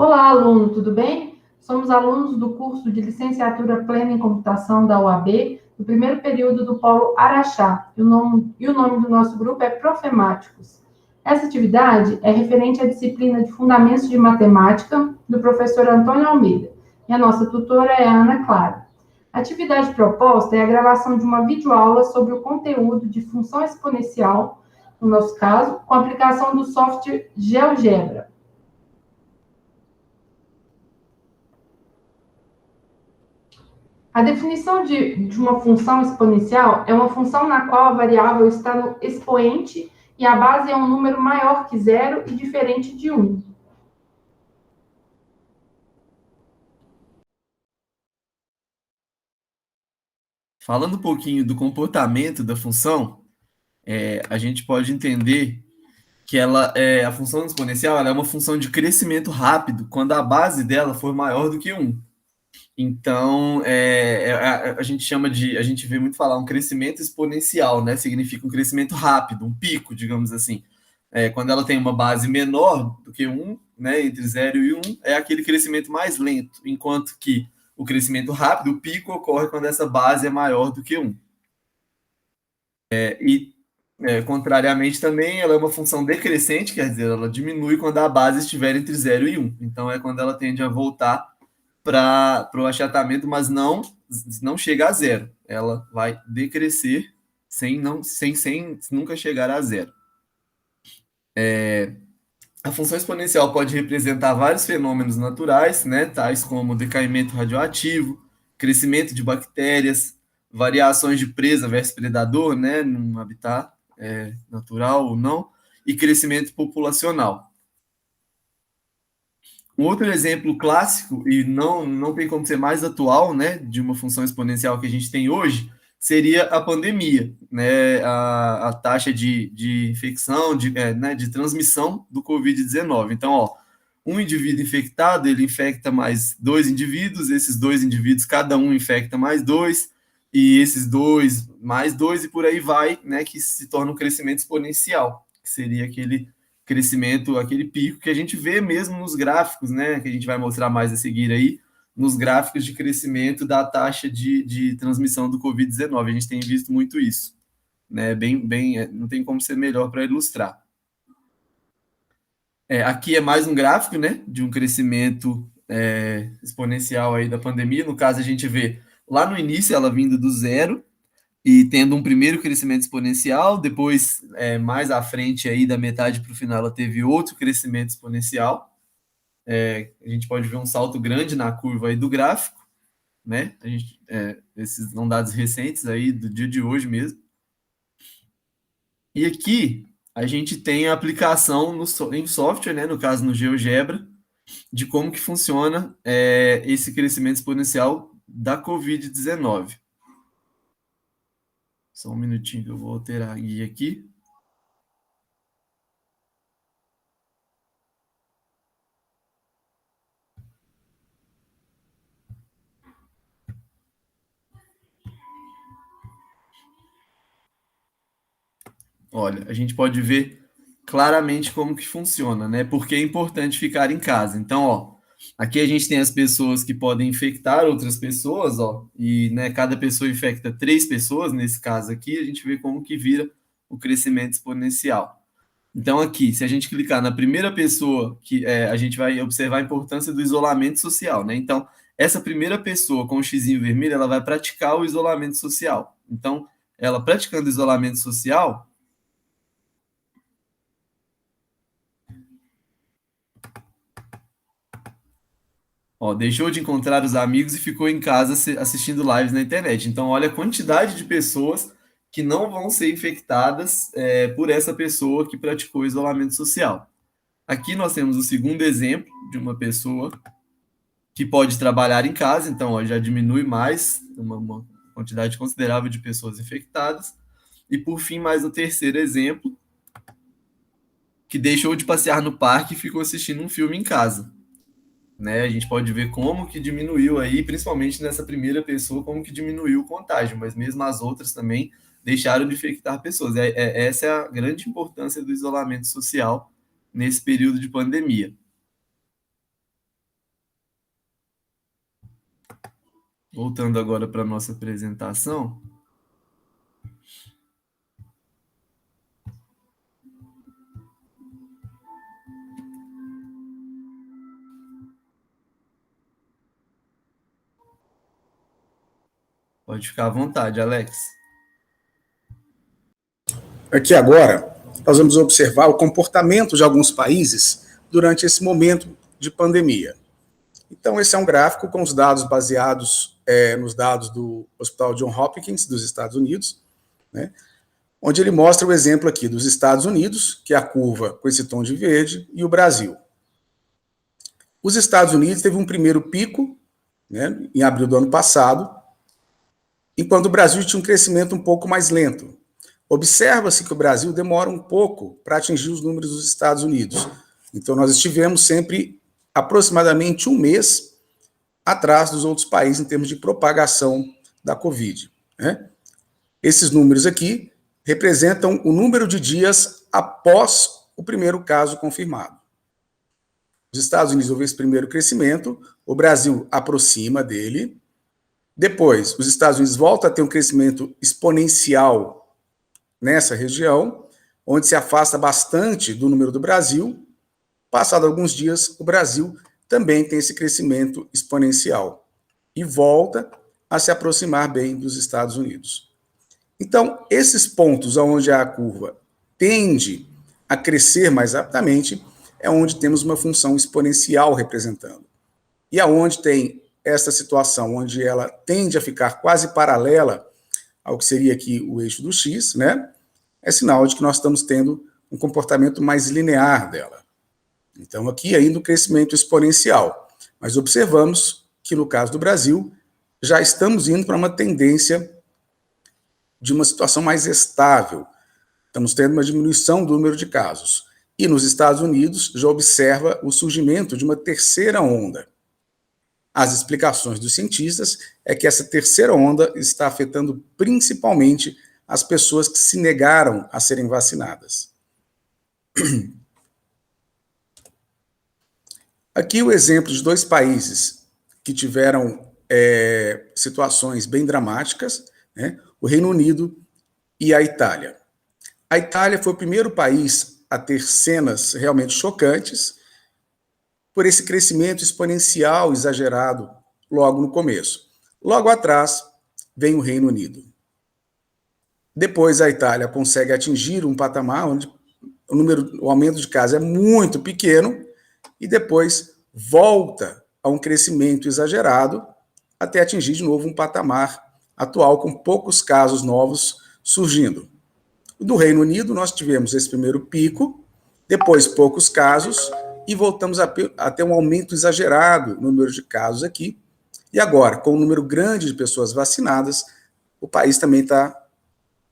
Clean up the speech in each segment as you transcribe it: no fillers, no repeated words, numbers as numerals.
Olá, aluno, tudo bem? Somos alunos do curso de Licenciatura Plena em Computação da UAB, do primeiro período do Polo Araxá, e o nome do nosso grupo é Profemáticos. Essa atividade é referente à disciplina de Fundamentos de Matemática, do professor Antônio Almeida, e a nossa tutora é a Ana Clara. A atividade proposta é a gravação de uma videoaula sobre o conteúdo de função exponencial, no nosso caso, com a aplicação do software GeoGebra. A definição de uma função exponencial é uma função na qual a variável está no expoente e a base é um número maior que zero e diferente de 1. Falando um pouquinho do comportamento da função, a gente pode entender que a função exponencial ela é uma função de crescimento rápido quando a base dela for maior do que 1. Então, a gente a gente vê muito falar um crescimento exponencial, né? Significa um crescimento rápido, um pico, digamos assim. Quando ela tem uma base menor do que 1, né, entre 0 e 1, é aquele crescimento mais lento, enquanto que o crescimento rápido, o pico, ocorre quando essa base é maior do que 1. Contrariamente também, ela é uma função decrescente, quer dizer, ela diminui quando a base estiver entre 0 e 1. Então, é quando ela tende a voltar para o achatamento, mas não chega a zero. Ela vai decrescer sem nunca chegar a zero. A função exponencial pode representar vários fenômenos naturais, né, tais como decaimento radioativo, crescimento de bactérias, variações de presa versus predador, né, num habitat natural ou não, e crescimento populacional. Um outro exemplo clássico, e não tem como ser mais atual, né, de uma função exponencial que a gente tem hoje, seria a pandemia, né, a taxa de infecção, de transmissão do Covid-19. Então, ó, um indivíduo infectado, ele infecta mais dois indivíduos, esses dois indivíduos, cada um infecta mais dois, e esses dois, mais dois, e por aí vai, né, que se torna um crescimento exponencial, que seria aquele crescimento, aquele pico que a gente vê mesmo nos gráficos, né, que a gente vai mostrar mais a seguir aí, nos gráficos de crescimento da taxa de transmissão do Covid-19. A gente tem visto muito isso, né, não tem como ser melhor para ilustrar. Aqui é mais um gráfico, né, de um crescimento exponencial aí da pandemia. No caso, a gente vê lá no início ela vindo do zero e tendo um primeiro crescimento exponencial, depois, mais à frente aí da metade para o final, ela teve outro crescimento exponencial. A gente pode ver um salto grande na curva aí do gráfico, né? Esses são dados recentes aí do dia de hoje mesmo. E aqui a gente tem a aplicação em software, né? No caso no GeoGebra, de como que funciona esse crescimento exponencial da Covid-19. Só um minutinho que eu vou alterar a guia aqui. Olha, a gente pode ver claramente como que funciona, né? Porque é importante ficar em casa. Então, ó, aqui a gente tem as pessoas que podem infectar outras pessoas, ó, e né, cada pessoa infecta 3 pessoas, nesse caso aqui, a gente vê como que vira o crescimento exponencial. Então, aqui, se a gente clicar na primeira pessoa, a gente vai observar a importância do isolamento social, né? Então, essa primeira pessoa com o xizinho vermelho, ela vai praticar o isolamento social. Então, ela praticando isolamento social, ó, deixou de encontrar os amigos e ficou em casa assistindo lives na internet. Então, olha a quantidade de pessoas que não vão ser infectadas por essa pessoa que praticou isolamento social. Aqui nós temos o segundo exemplo de uma pessoa que pode trabalhar em casa, então ó, já diminui mais uma quantidade considerável de pessoas infectadas. E por fim, mais o terceiro exemplo, que deixou de passear no parque e ficou assistindo um filme em casa. Né? A gente pode ver como que diminuiu aí, principalmente nessa primeira pessoa, como que diminuiu o contágio, mas mesmo as outras também deixaram de infectar pessoas. Essa é a grande importância do isolamento social nesse período de pandemia. Voltando agora para a nossa apresentação. Pode ficar à vontade, Alex. Aqui agora, nós vamos observar o comportamento de alguns países durante esse momento de pandemia. Então, esse é um gráfico com os dados baseados nos dados do Hospital Johns Hopkins, dos Estados Unidos, né, onde ele mostra o exemplo aqui dos Estados Unidos, que é a curva com esse tom de verde, e o Brasil. Os Estados Unidos teve um primeiro pico, né, em abril do ano passado, enquanto o Brasil tinha um crescimento um pouco mais lento. Observa-se que o Brasil demora um pouco para atingir os números dos Estados Unidos. Então, nós estivemos sempre aproximadamente um mês atrás dos outros países em termos de propagação da Covid, né? Esses números aqui representam o número de dias após o primeiro caso confirmado. Os Estados Unidos houve esse primeiro crescimento, o Brasil aproxima dele, depois os Estados Unidos voltam a ter um crescimento exponencial nessa região, onde se afasta bastante do número do Brasil. Passado alguns dias, o Brasil também tem esse crescimento exponencial e volta a se aproximar bem dos Estados Unidos. Então, esses pontos onde a curva tende a crescer mais rapidamente é onde temos uma função exponencial representando. E aonde tem essa situação, onde ela tende a ficar quase paralela ao que seria aqui o eixo do X, né? É sinal de que nós estamos tendo um comportamento mais linear dela. Então, aqui ainda um crescimento exponencial. Mas observamos que, no caso do Brasil, já estamos indo para uma tendência de uma situação mais estável. Estamos tendo uma diminuição do número de casos. E nos Estados Unidos já observa o surgimento de uma terceira onda. As explicações dos cientistas é que essa terceira onda está afetando principalmente as pessoas que se negaram a serem vacinadas. Aqui o exemplo de dois países que tiveram situações bem dramáticas, né? O Reino Unido e a Itália. A Itália foi o primeiro país a ter cenas realmente chocantes por esse crescimento exponencial exagerado logo no começo. Logo atrás vem o Reino Unido. Depois a Itália consegue atingir um patamar onde o aumento de casos é muito pequeno e depois volta a um crescimento exagerado até atingir de novo um patamar atual com poucos casos novos surgindo. Do Reino Unido nós tivemos esse primeiro pico, depois poucos casos e voltamos a ter um aumento exagerado no número de casos aqui. E agora, com um número grande de pessoas vacinadas, o país também está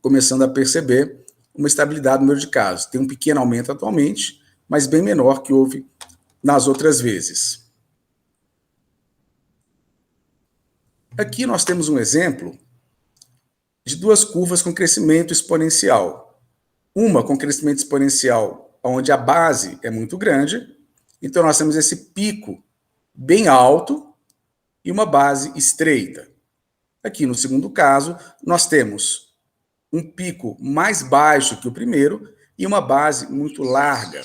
começando a perceber uma estabilidade no número de casos. Tem um pequeno aumento atualmente, mas bem menor que houve nas outras vezes. Aqui nós temos um exemplo de duas curvas com crescimento exponencial. Uma com crescimento exponencial onde a base é muito grande, então nós temos esse pico bem alto e uma base estreita. Aqui no segundo caso, nós temos um pico mais baixo que o primeiro e uma base muito larga.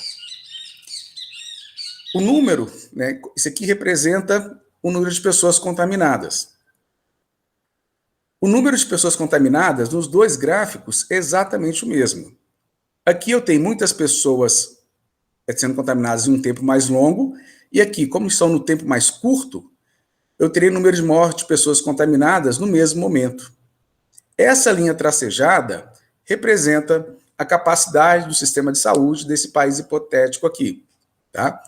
O número, né, isso aqui representa o número de pessoas contaminadas. O número de pessoas contaminadas nos dois gráficos é exatamente o mesmo. Aqui eu tenho muitas pessoas sendo contaminadas em um tempo mais longo, e aqui, como estão no tempo mais curto, eu terei número de mortes de pessoas contaminadas no mesmo momento. Essa linha tracejada representa a capacidade do sistema de saúde desse país hipotético aqui, tá?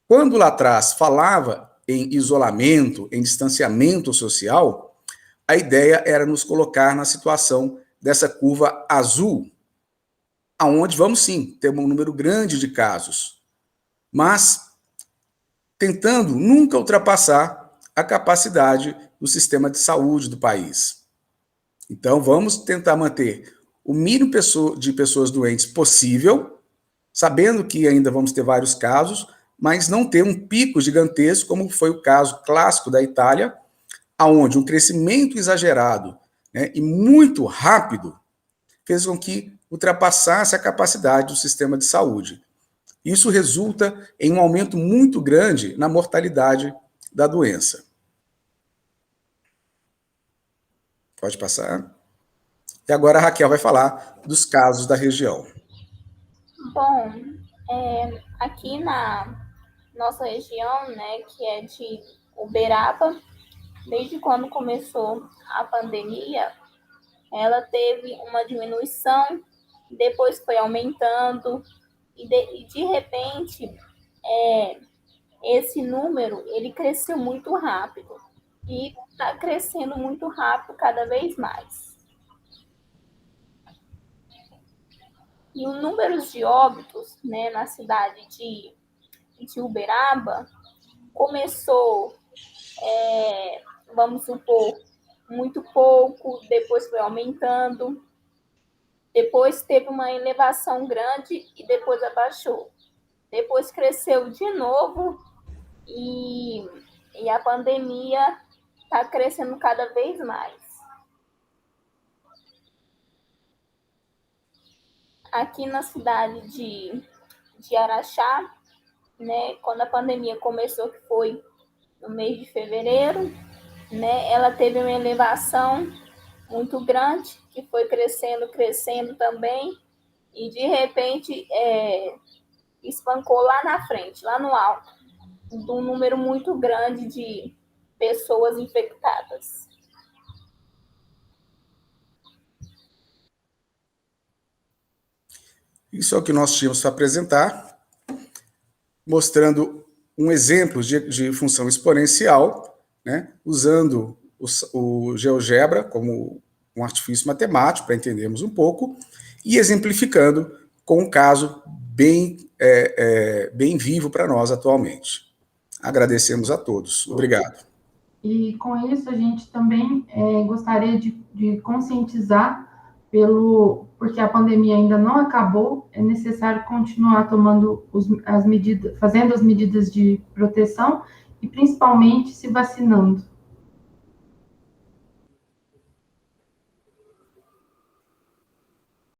Quando lá atrás falava em isolamento, em distanciamento social, a ideia era nos colocar na situação dessa curva azul, aonde vamos sim ter um número grande de casos, mas tentando nunca ultrapassar a capacidade do sistema de saúde do país. Então, vamos tentar manter o mínimo de pessoas doentes possível, sabendo que ainda vamos ter vários casos, mas não ter um pico gigantesco, como foi o caso clássico da Itália, aonde um crescimento exagerado, né, e muito rápido fez com que ultrapassasse a capacidade do sistema de saúde. Isso resulta em um aumento muito grande na mortalidade da doença. Pode passar. E agora a Raquel vai falar dos casos da região. Bom, aqui na nossa região, né, que é de Uberaba, desde quando começou a pandemia, ela teve uma diminuição, depois foi aumentando, e de repente, esse número, ele cresceu muito rápido, e está crescendo muito rápido cada vez mais. E os números de óbitos, né, na cidade de Uberaba começou, vamos supor, muito pouco, depois foi aumentando, depois teve uma elevação grande e depois abaixou. Depois cresceu de novo e a pandemia está crescendo cada vez mais. Aqui na cidade de Araxá, né, quando a pandemia começou, que foi no mês de fevereiro, né, ela teve uma elevação muito grande, que foi crescendo também, e de repente espancou lá na frente, lá no alto, de um número muito grande de pessoas infectadas. Isso é o que nós tínhamos para apresentar, mostrando um exemplo de função exponencial, né, usando o GeoGebra como um artifício matemático, para entendermos um pouco, e exemplificando com um caso bem vivo para nós atualmente. Agradecemos a todos. Obrigado. E com isso a gente também gostaria de conscientizar, porque a pandemia ainda não acabou, é necessário continuar tomando fazendo as medidas de proteção e principalmente se vacinando.